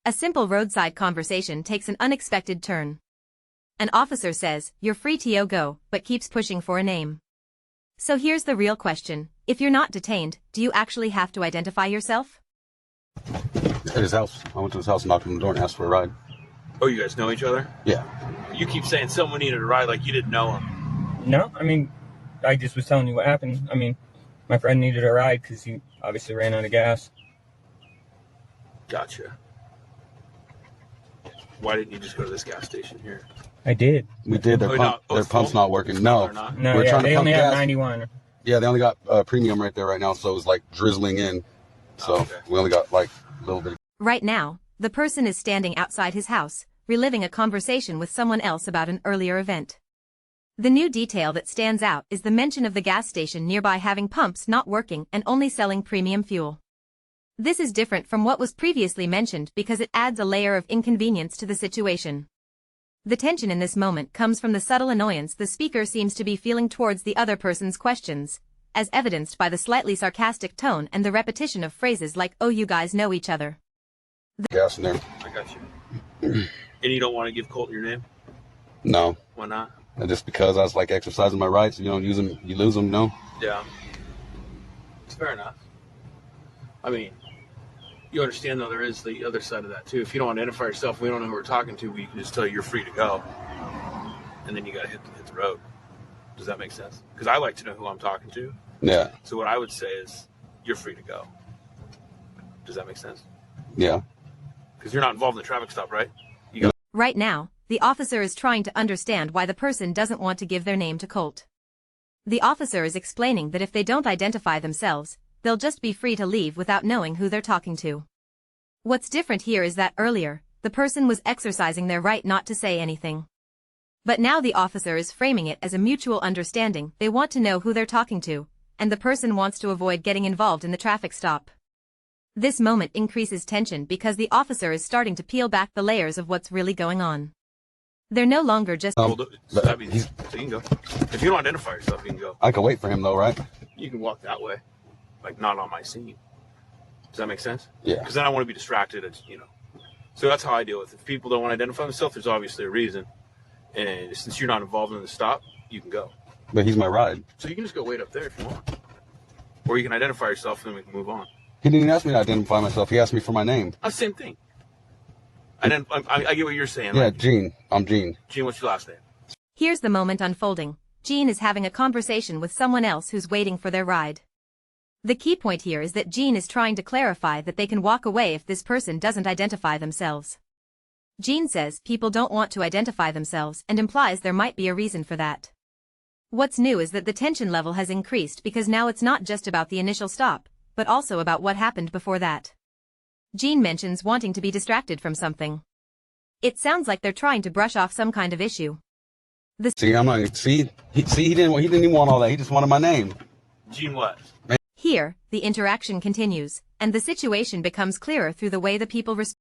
A simple roadside conversation takes an unexpected turn. An officer says, "You're free to go," but keeps pushing for a name. So here's the real question. If you're not detained, do you actually have to identify yourself? At his house. I went to his house, knocked on the door, and asked for a ride. Oh, you guys know each other? Yeah. You keep saying someone needed a ride like you didn't know him. No, I mean, I just was telling you what happened. I mean, my friend needed a ride because he obviously ran out of gas. Gotcha. Why didn't you just go to this gas station here? I did. We did. Their pump's not working. No. No, We're trying to they pump only have gas. 91. Yeah, they only got premium right there right now, so it was like drizzling in. So we only got like a little bit. Right now, the person is standing outside his house, reliving a conversation with someone else about an earlier event. The new detail that stands out is the mention of the gas station nearby having pumps not working and only selling premium fuel. This is different from what was previously mentioned because it adds a layer of inconvenience to the situation. The tension in this moment comes from the subtle annoyance the speaker seems to be feeling towards the other person's questions, as evidenced by the slightly sarcastic tone and the repetition of phrases like, "Oh, you guys know each other." Gas in there. I got you. And you don't want to give Colton your name? No. Why not? Just because I was like exercising my rights. You don't use them, you lose them, no? Yeah. It's fair enough. I mean, you understand though there is the other side of that too. If you don't identify yourself, we don't know who we're talking to, we can just tell you you're free to go. And then you got to hit the road. Does that make sense? Because I like to know who I'm talking to. Yeah. So what I would say is, you're free to go. Does that make sense? Yeah. Because you're not involved in the traffic stop, right? Right now, the officer is trying to understand why the person doesn't want to give their name to Colt. The officer is explaining that if they don't identify themselves, they'll just be free to leave without knowing who they're talking to. What's different here is that earlier, the person was exercising their right not to say anything. But now the officer is framing it as a mutual understanding. They want to know who they're talking to, and the person wants to avoid getting involved in the traffic stop. This moment increases tension because the officer is starting to peel back the layers of what's really going on. They're no longer just... so you can go. If you don't identify yourself, you can go. I can wait for him though, right? You can walk that way. Like, not on my scene. Does that make sense? Yeah. Because then I want to be distracted, So that's how I deal with it. If people don't want to identify themselves, there's obviously a reason. And since you're not involved in the stop, you can go. But he's my ride. So you can just go wait up there if you want. Or you can identify yourself and then we can move on. He didn't ask me to identify myself. He asked me for my name. Same thing. I get what you're saying. Yeah, right? Gene. I'm Gene. Gene, what's your last name? Here's the moment unfolding. Gene is having a conversation with someone else who's waiting for their ride. The key point here is that Gene is trying to clarify that they can walk away if this person doesn't identify themselves. Gene says people don't want to identify themselves and implies there might be a reason for that. What's new is that the tension level has increased because now it's not just about the initial stop, but also about what happened before that. Gene mentions wanting to be distracted from something. It sounds like they're trying to brush off some kind of issue. He didn't even want all that. He just wanted my name. Gene what? Here, the interaction continues, and the situation becomes clearer through the way the people respond.